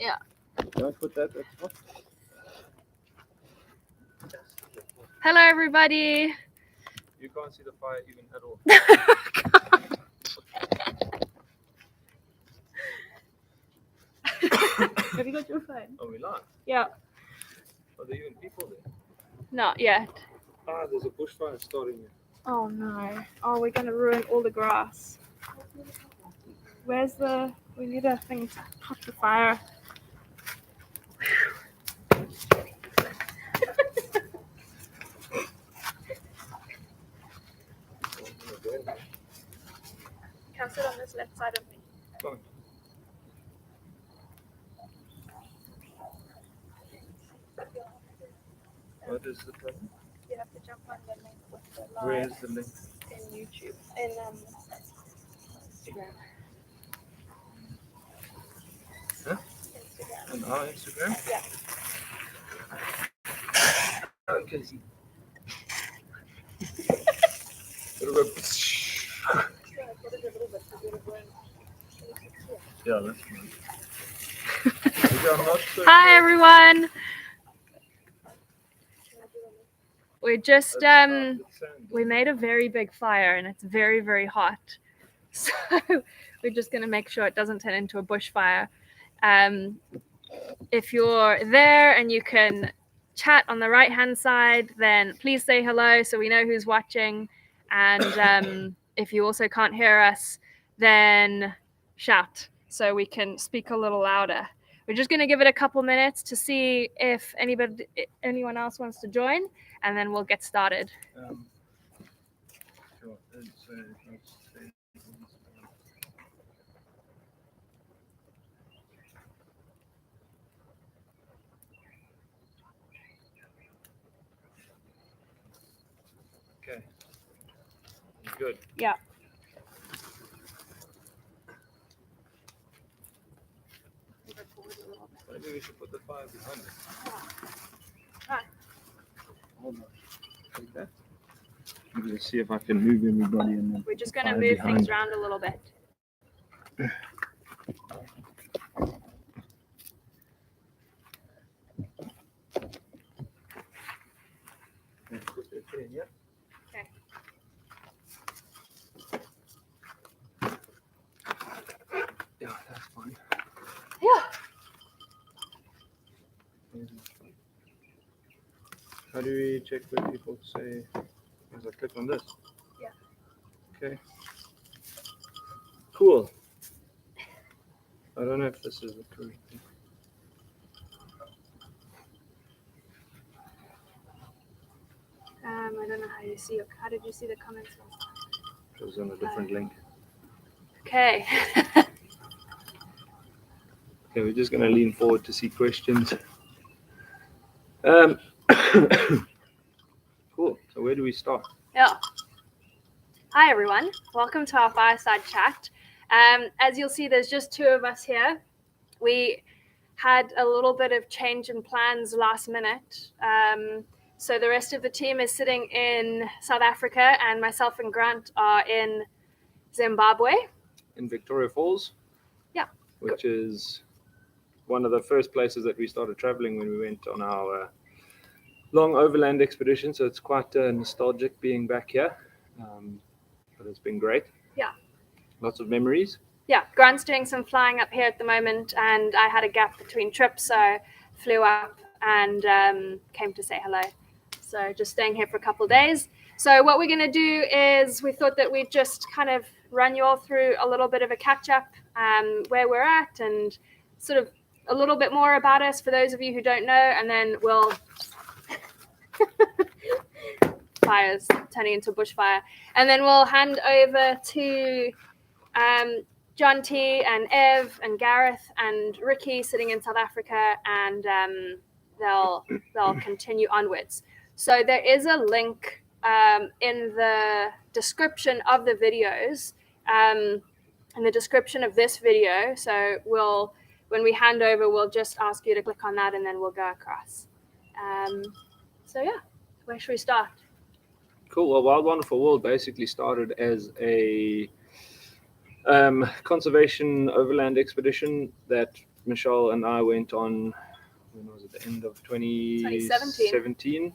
Yeah. Don't put that at the top. Hello, everybody. You can't see the fire even at all. Have you got your phone? Are we live? Yeah. Are there even people there? Not yet. Ah, there's a bushfire starting here. Oh no. Oh, we're gonna ruin all the grass. Where's the... We need a thing to put the fire. Can sit on this left side of me. Come on. What is the problem? You have to jump on the link with the live. Where is the link? In YouTube. In Instagram. Huh? Instagram. On our Instagram? Yeah. I can see. It'll go. Yeah, that's fine. Hi, everyone. We just we made a very big fire and it's very, very hot. So we're just going to make sure it doesn't turn into a bushfire. If you're there and you can chat on the right hand side, then please say hello so we know who's watching. And if you also can't hear us, then shout so we can speak a little louder. We're just going to give it a couple minutes to see if anyone else wants to join, and then we'll get started. Sure. Okay. Good. Yeah. Maybe we should put the fire behind it. Ah. Hold on. Like that. I'm going to see if I can move everybody in there. We're just going to move things around a little bit. Put it in, yeah. Okay. Yeah, that's fine. Yeah. How do we check where people say, as I click on this? Yeah. Okay. Cool. I don't know if this is the correct thing. I don't know how you see it. How did you see the comments last time? It was on a different link. Okay. Okay, we're just going to lean forward to see questions. Cool. So where do we start? Yeah. Hi, everyone. Welcome to our Fireside chat. As you'll see, there's just two of us here. We had a little bit of change in plans last minute. So the rest of the team is sitting in South Africa, and myself and Grant are in Zimbabwe. In Victoria Falls. Yeah. Which is one of the first places that we started traveling when we went on our long overland expedition. So it's quite nostalgic being back here. But it's been great. Yeah. Lots of memories. Yeah, Grant's doing some flying up here at the moment, and I had a gap between trips, so flew up and came to say hello. So just staying here for a couple of days. So what we're going to do is we thought that we'd just kind of run you all through a little bit of a catch-up, where we're at, and sort of a little bit more about us for those of you who don't know, and then we'll... Fires turning into bushfire. And then we'll hand over to John T and Ev and Gareth and Ricky sitting in South Africa, and they'll continue onwards. So there is a link in the description of the videos, in the description of this video. So when we hand over, we'll just ask you to click on that and then we'll go across. So yeah, where should we start? Cool. Well, Wild Wonderful World basically started as a conservation overland expedition that Michelle and I went on, when was it, the end of 2017?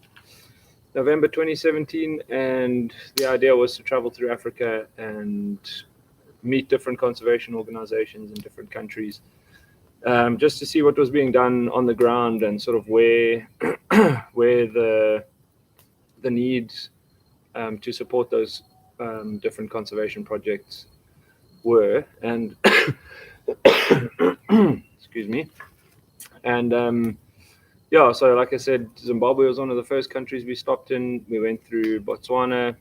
November 2017, and the idea was to travel through Africa and meet different conservation organizations in different countries, just to see what was being done on the ground and sort of where where the needs to support those different conservation projects were. And excuse me. And yeah, so like I said, Zimbabwe was one of the first countries we stopped in. We went through Botswana,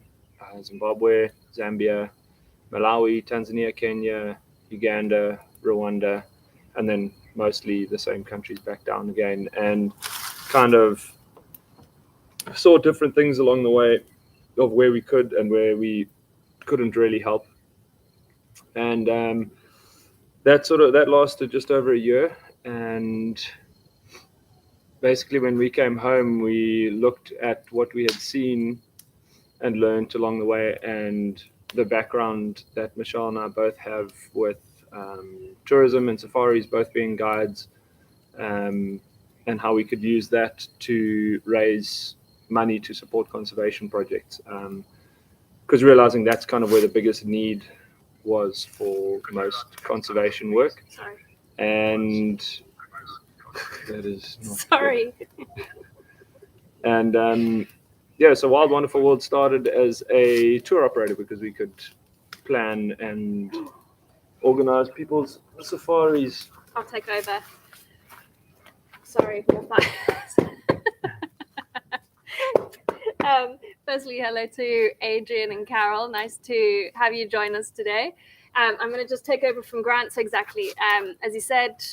Zimbabwe, Zambia, Malawi, Tanzania, Kenya, Uganda, Rwanda, and then mostly the same countries back down again, and kind of saw different things along the way of where we could and where we couldn't really help. And that lasted just over a year. And basically, when we came home, we looked at what we had seen and learned along the way, and the background that Michelle and I both have with tourism and safaris, both being guides, and how we could use that to raise money to support conservation projects. Because realizing that's kind of where the biggest need was for most conservation work. Sorry. And that is not sorry. good. And yeah, so Wild Wonderful World started as a tour operator because we could plan and organize people's safaris. I'll take over. Sorry, more fires. Firstly, hello to Adrian and Carol. Nice to have you join us today. I'm going to just take over from Grant. So exactly, as you said,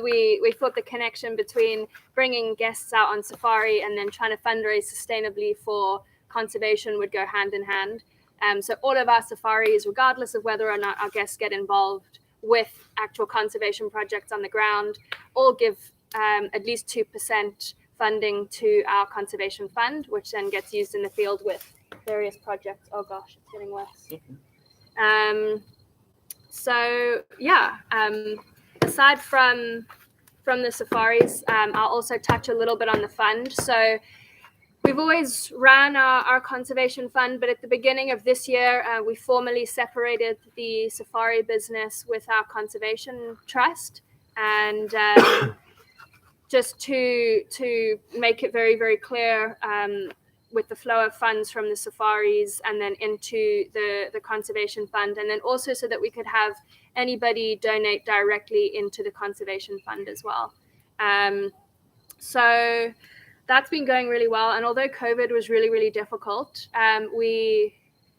we thought the connection between bringing guests out on safari and then trying to fundraise sustainably for conservation would go hand in hand. So all of our safaris, regardless of whether or not our guests get involved with actual conservation projects on the ground, all give at least 2% funding to our conservation fund, which then gets used in the field with various projects. Oh gosh, it's getting worse. So yeah, aside from the safaris, I'll also touch a little bit on the fund. So we've always ran our conservation fund, but at the beginning of this year, we formally separated the safari business with our conservation trust. And just to make it very, very clear, with the flow of funds from the safaris and then into the conservation fund, and then also so that we could have anybody donate directly into the conservation fund as well. So that's been going really well. And although COVID was really, really difficult, we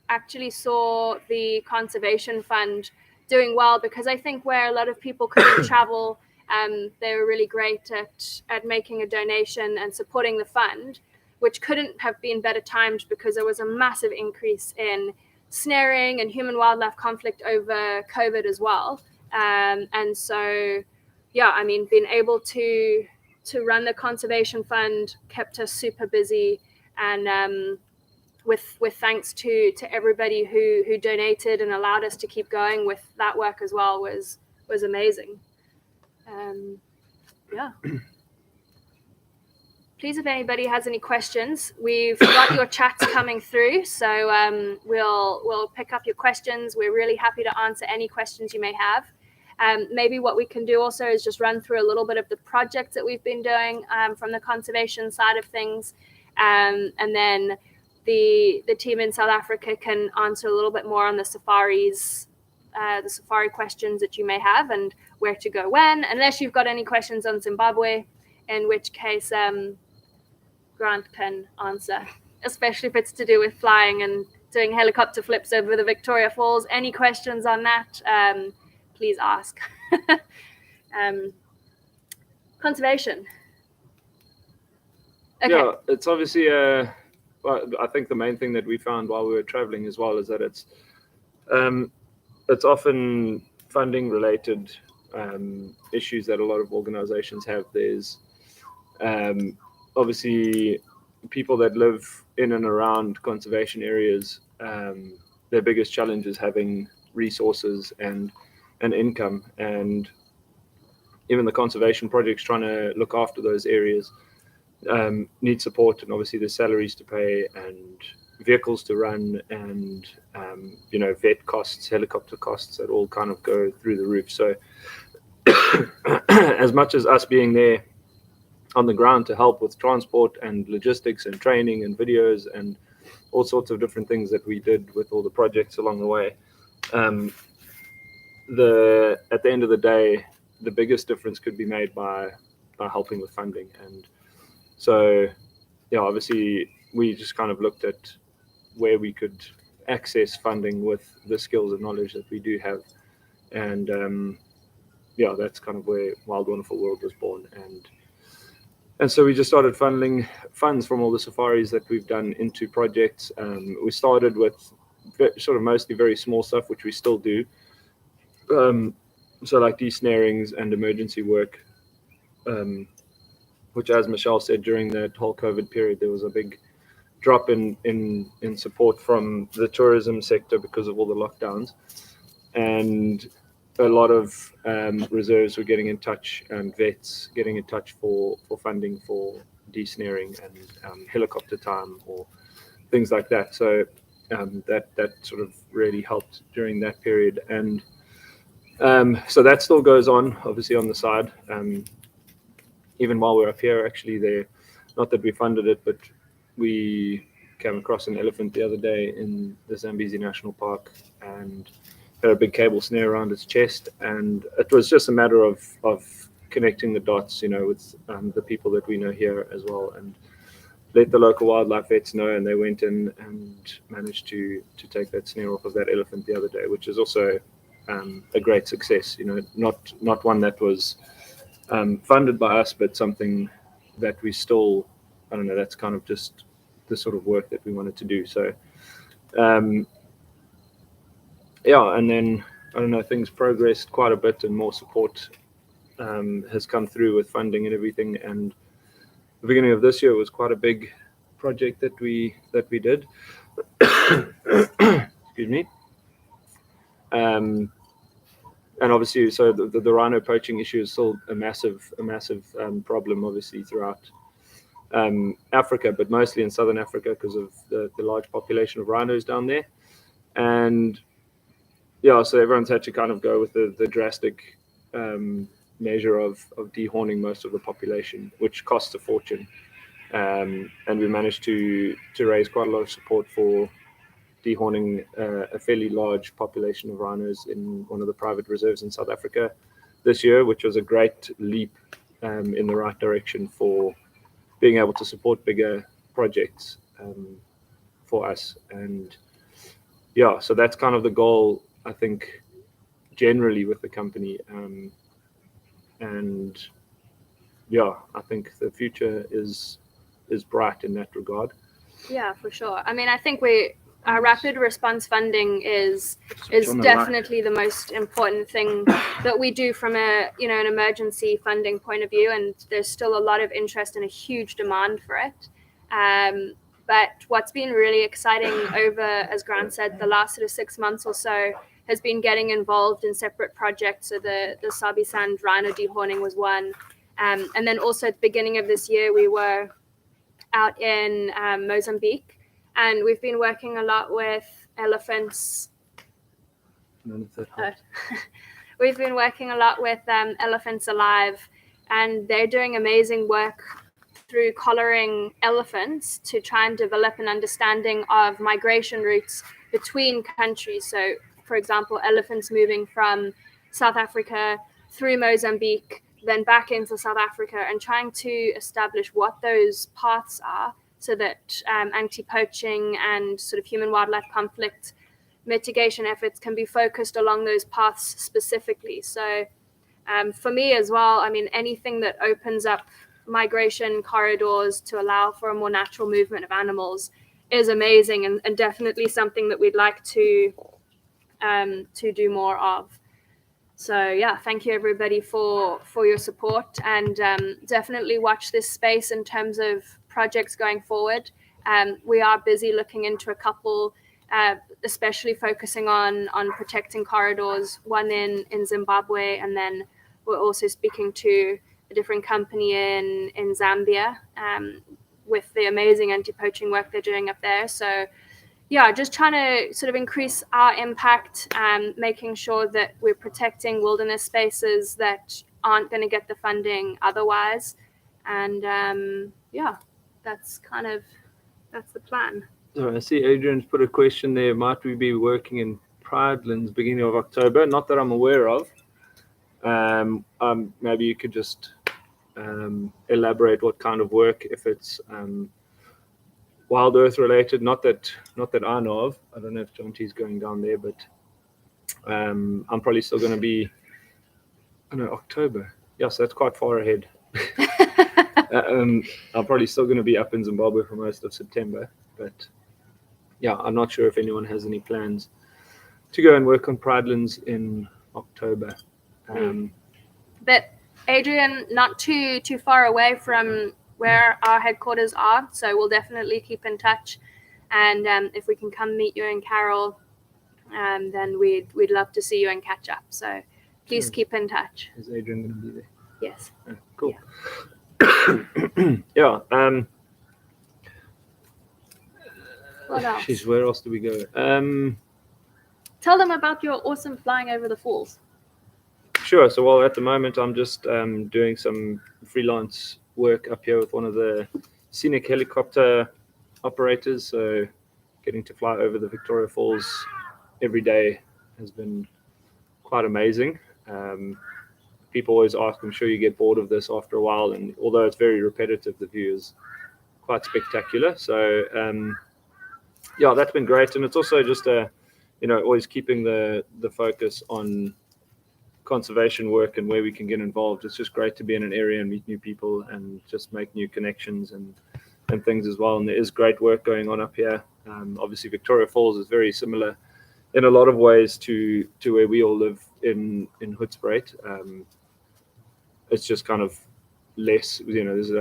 actually saw the conservation fund doing well, because I think where a lot of people couldn't travel, they were really great at making a donation and supporting the fund, which couldn't have been better timed because there was a massive increase in snaring and human-wildlife conflict over COVID as well. And so, yeah, I mean, being able to run the conservation fund kept us super busy, and with thanks to everybody who donated and allowed us to keep going with that work as well was amazing. Yeah. Please, if anybody has any questions, we've got your chats coming through, so we'll pick up your questions. We're really happy to answer any questions you may have. Maybe what we can do also is just run through a little bit of the projects that we've been doing from the conservation side of things, and then the team in South Africa can answer a little bit more on the safaris, the safari questions that you may have and where to go when, unless you've got any questions on Zimbabwe, in which case Grant can answer, especially if it's to do with flying and doing helicopter flips over the Victoria Falls. Any questions on that, please ask. Conservation. Okay. Yeah, it's obviously well, I think the main thing that we found while we were traveling as well is that it's often funding related issues that a lot of organizations have. There's obviously people that live in and around conservation areas, their biggest challenge is having resources and income. And even the conservation projects trying to look after those areas need support, and obviously there's salaries to pay and vehicles to run, and vet costs, helicopter costs that all kind of go through the roof. So as much as us being there on the ground to help with transport and logistics and training and videos and all sorts of different things that we did with all the projects along the way, at the end of the day, the biggest difference could be made by helping with funding. And so, obviously we just kind of looked at where we could access funding with the skills and knowledge that we do have. And that's kind of where Wild Wonderful World was born. And so we just started funneling funds from all the safaris that we've done into projects. We started with sort of mostly very small stuff, which we still do. So like desnarings and emergency work, which, as Michelle said, during that whole COVID period, there was a big drop in support from the tourism sector because of all the lockdowns. And a lot of reserves were getting in touch, and vets getting in touch for funding for desnaring and helicopter time or things like that. So that sort of really helped during that period. And so that still goes on, obviously, on the side. Even while we're up here, actually, not that we funded it, but we came across an elephant the other day in the Zambezi National Park and had a big cable snare around its chest. And it was just a matter of connecting the dots, with the people that we know here as well, and let the local wildlife vets know. And they went in and managed to take that snare off of that elephant the other day, which is also a great success. Not one that was funded by us, but something that we still, I don't know, that's kind of just the sort of work that we wanted to do. So and then, I don't know, things progressed quite a bit, and more support has come through with funding and everything. And the beginning of this year was quite a big project that we did. Excuse me. And obviously, so the rhino poaching issue is still a massive problem, obviously, throughout Africa, but mostly in southern Africa because of the large population of rhinos down there. And so everyone's had to kind of go with the drastic measure of dehorning most of the population, which costs a fortune. And we managed to raise quite a lot of support for dehorning a fairly large population of rhinos in one of the private reserves in South Africa this year, which was a great leap in the right direction for being able to support bigger projects for us. And so that's kind of the goal, I think, generally with the company. And I think the future is bright in that regard. Yeah, for sure. I mean, I think our rapid response funding is definitely the most important thing that we do from an emergency funding point of view, and there's still a lot of interest and a huge demand for it. But what's been really exciting over, as Grant said, the last sort of 6 months or so has been getting involved in separate projects. So the Sabi Sand rhino dehorning was one. And then also at the beginning of this year, we were out in Mozambique. And we've been working a lot with elephants. We've been working a lot with Elephants Alive, and they're doing amazing work through collaring elephants to try and develop an understanding of migration routes between countries. So, for example, elephants moving from South Africa through Mozambique, then back into South Africa, and trying to establish what those paths are, so that anti-poaching and sort of human-wildlife conflict mitigation efforts can be focused along those paths specifically. So for me as well, I mean, anything that opens up migration corridors to allow for a more natural movement of animals is amazing, and definitely something that we'd like to do more of. So thank you everybody for your support, and definitely watch this space in terms of projects going forward. We are busy looking into a couple, especially focusing on protecting corridors, one in Zimbabwe, and then we're also speaking to a different company in Zambia with the amazing anti-poaching work they're doing up there. So yeah, just trying to sort of increase our impact and making sure that we're protecting wilderness spaces that aren't going to get the funding otherwise. And yeah, that's the plan. So I see Adrian's put a question there. Might we be working in Pridelands beginning of October? Not that I'm aware of. Maybe you could just elaborate what kind of work, if it's wild earth related. Not that I know of. I don't know if John T's going down there, but I'm probably still going to be. Oh no, October. Yes, that's quite far ahead. I'm probably still going to be up in Zimbabwe for most of September, but yeah, I'm not sure if anyone has any plans to go and work on Pridelands in October. But Adrian, not too far away from where our headquarters are, so we'll definitely keep in touch. And if we can come meet you in Carroll, then we'd love to see you and catch up. So please keep in touch. Is Adrian going to be there? Yes. Oh, cool. Yeah. What else? Jeez, where else do we go? Tell them about your awesome flying over the falls. Sure. So, well, at the moment, I'm just doing some freelance work up here with one of the scenic helicopter operators. So, getting to fly over the Victoria Falls every day has been quite amazing. People always ask, I'm sure you get bored of this after a while. And although it's very repetitive, the view is quite spectacular. So, yeah, that's been great. And it's also just always keeping the focus on conservation work and where we can get involved. It's just great to be in an area and meet new people and just make new connections and things as well. And there is great work going on up here. Obviously, Victoria Falls is very similar in a lot of ways to where we all live in Hoedspruit. It's just kind of less, there's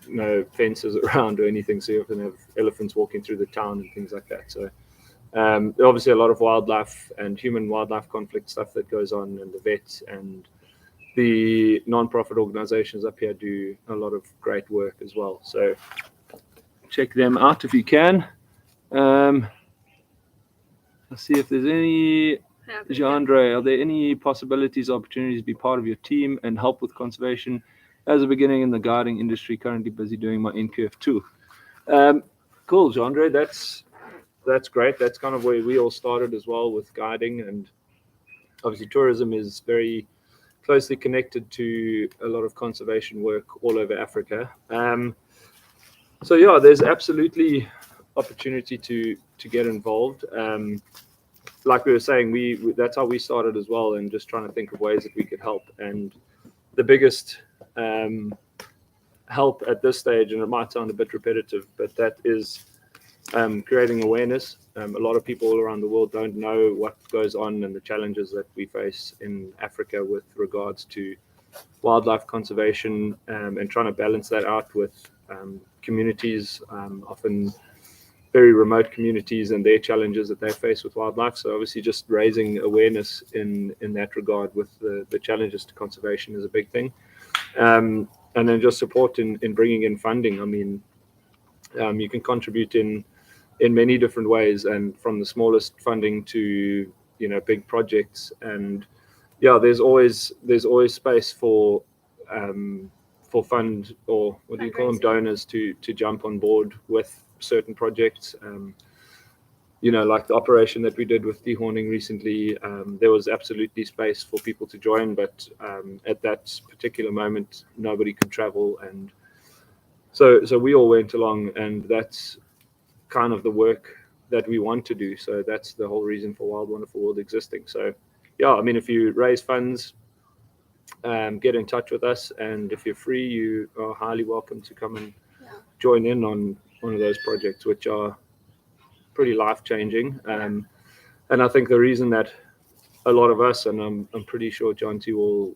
no fences around or anything, so you often have elephants walking through the town and things like that. So obviously a lot of wildlife and human wildlife conflict stuff that goes on, and the vets and the non-profit organizations up here do a lot of great work as well. So check them out if you can. I'll see if there's any. Jean-Andre, are there any possibilities, opportunities to be part of your team and help with conservation? As a beginning in the guiding industry, currently busy doing my NQF too. Cool, Jean-Andre, that's great. That's kind of where we all started as well with guiding, and obviously tourism is very closely connected to a lot of conservation work all over Africa. So yeah, there's absolutely opportunity to get involved. Like we were saying, we that's how we started as well, and just trying to think of ways that we could help. And the biggest help at this stage, and it might sound a bit repetitive, but that is creating awareness. A lot of people all around the world don't know what goes on and the challenges that we face in Africa with regards to wildlife conservation, and trying to balance that out with communities, often very remote communities, and their challenges that they face with wildlife. So obviously just raising awareness in that regard with the challenges to conservation is a big thing. And then just support in bringing in funding. I mean, you can contribute in many different ways, and from the smallest funding to big projects. And yeah, there's always space for fund, or what do you call them, donors to jump on board with certain projects. Like the operation that we did with dehorning recently, there was absolutely space for people to join, but at that particular moment nobody could travel, and so we all went along, and that's kind of the work that we want to do. So that's the whole reason for Wild Wonderful World existing. So yeah, I mean, if you raise funds, get in touch with us, and if you're free, you are highly welcome to come and join in on one of those projects, which are pretty life-changing. And I think the reason that a lot of us, and I'm pretty sure John T will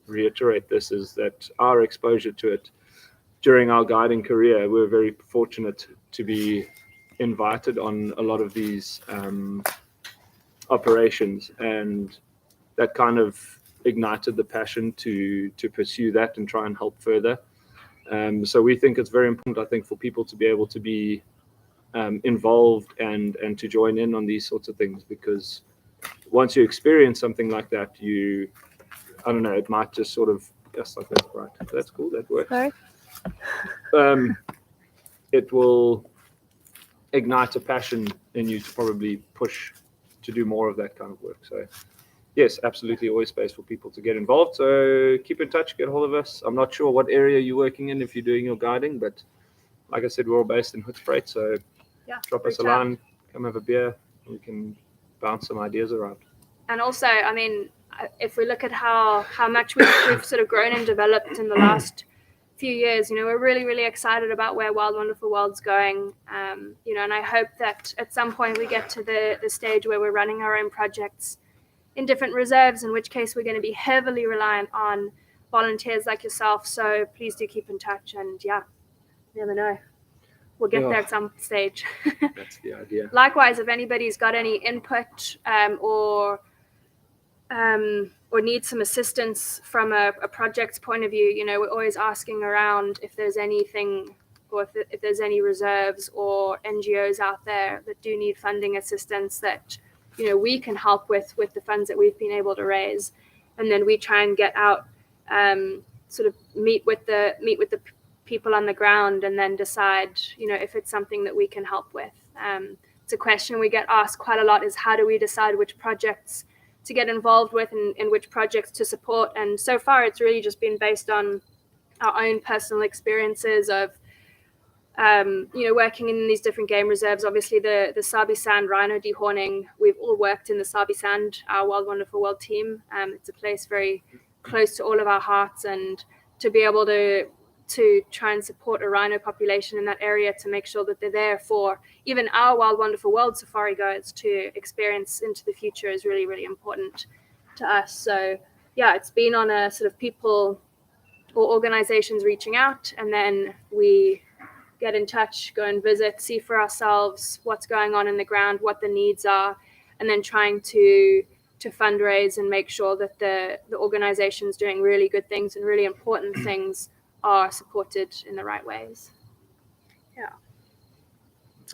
reiterate this, is that our exposure to it during our guiding career, we're very fortunate to be invited on a lot of these operations, and that kind of ignited the passion to pursue that and try and help further. So we think it's very important, I think, for people to be able to be involved and to join in on these sorts of things, because once you experience something like that, I don't know, it might just sort of, yes, like that's right. That's cool. That works. Sorry. It will ignite a passion in you to probably push to do more of that kind of work. So yes, absolutely, always space for people to get involved. So keep in touch, get hold of us. I'm not sure what area you're working in if you're doing your guiding, but like I said, we're all based in Hoedspruit, so drop us a line, come have a beer, and we can bounce some ideas around. And also, I mean, if we look at how much we've sort of grown and developed in the last few years, we're really, really excited about where Wild Wonderful World's going. And I hope that at some point we get to the stage where we're running our own projects in different reserves, in which case we're going to be heavily reliant on volunteers like yourself. So please do keep in touch, and you never know. We'll get there at some stage. That's the idea. Likewise, if anybody's got any input or need some assistance from a project point of view, we're always asking around if there's anything, or if there's any reserves or NGOs out there that do need funding assistance that we can help with the funds that we've been able to raise, and then we try and get out, sort of meet with the people on the ground, and then decide if it's something that we can help with. It's a question we get asked quite a lot, is how do we decide which projects to get involved with and which projects to support. And so far it's really just been based on our own personal experiences of working in these different game reserves. Obviously the Sabi Sand rhino dehorning, we've all worked in the Sabi Sand, our Wild Wonderful World team. It's a place very close to all of our hearts, and to be able to try and support a rhino population in that area, to make sure that they're there for even our Wild Wonderful World safari goers to experience into the future, is really, really important to us. So it's been on a sort of people or organizations reaching out, and then we get in touch, go and visit, see for ourselves what's going on in the ground, what the needs are, and then trying to fundraise and make sure that the organizations doing really good things and really important things are supported in the right ways.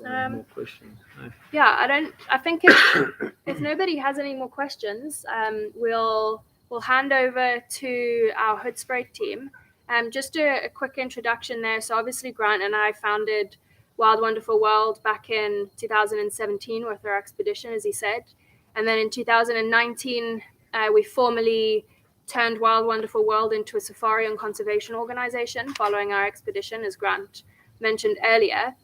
More questions? No. I think if nobody has any more questions, we'll hand over to our Hoedspruit team. Just a quick introduction there. So obviously Grant and I founded Wild Wonderful World back in 2017 with our expedition, as he said. And then in 2019, we formally turned Wild Wonderful World into a safari and conservation organization following our expedition, as Grant mentioned earlier.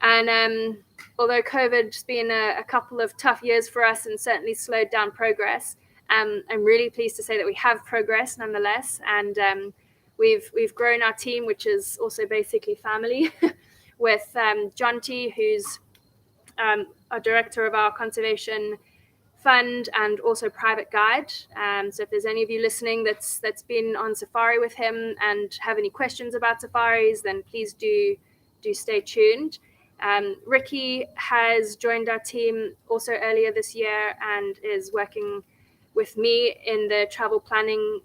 And although COVID's been a couple of tough years for us and certainly slowed down progress, I'm really pleased to say that we have progress nonetheless. And we've grown our team, which is also basically family, with John T, who's our director of our conservation fund and also private guide. So if there's any of you listening that's been on safari with him and have any questions about safaris, then please do stay tuned. Ricky has joined our team also earlier this year and is working with me in the travel planning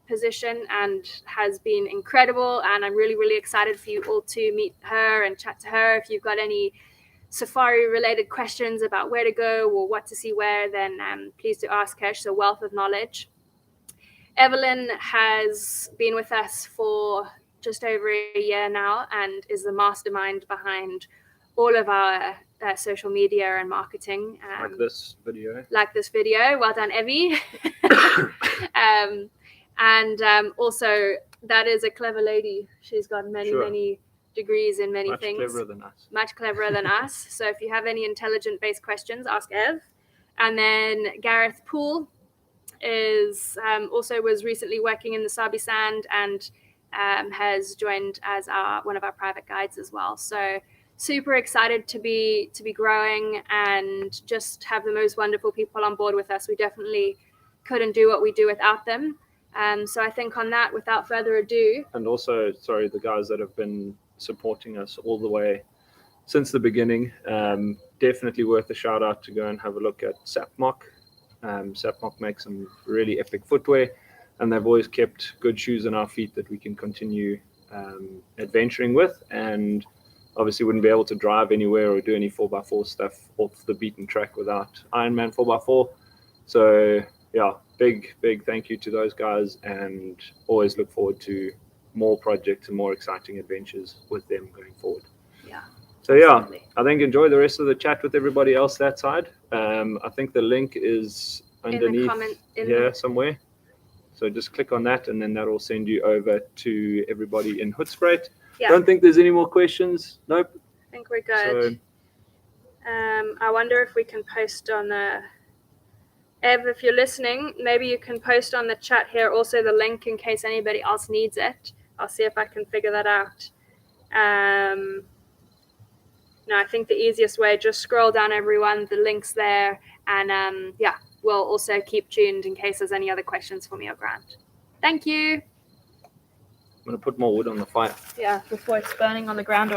position and has been incredible. And I'm really, really excited for you all to meet her and chat to her. If you've got any safari related questions about where to go or what to see where, then please do ask her. She's a wealth of knowledge. Evelyn has been with us for just over a year now and is the mastermind behind all of our social media and marketing. Like this video. Well done, Evie. Also, that is a clever lady. She's got many degrees in many things. Much cleverer than us. So if you have any intelligent-based questions, ask Ev. And then Gareth Poole is was recently working in the Sabi Sand and has joined as one of our private guides as well. So super excited to be growing and just have the most wonderful people on board with us. We definitely couldn't do what we do without them. So I think on that, without further ado. And also, the guys that have been supporting us all the way since the beginning. Definitely worth a shout out to go and have a look at Sapmock. Sapmock makes some really epic footwear. and they've always kept good shoes on our feet that we can continue adventuring with, and obviously wouldn't be able to drive anywhere or do any 4x4 stuff off the beaten track without Ironman 4x4. So yeah, big thank you to those guys, and always look forward to more projects and more exciting adventures with them going forward. Yeah. So yeah, Absolutely. I think enjoy the rest of the chat with everybody else that side. I think the link is underneath here somewhere. So just click on that, and then that'll send you over to everybody in Hoedspruit. Yeah. Don't think there's any more questions. Nope. I think we're good. So, I wonder if we can post on the... Ev, if you're listening, maybe you can post on the chat here also the link in case anybody else needs it. I'll see if I can figure that out. No, I think the easiest way, just scroll down everyone, the link's there, and yeah, we'll also keep tuned in case there's any other questions for me or Grant. Thank you. I'm going to put more wood on the fire. Yeah, before it's burning on the ground.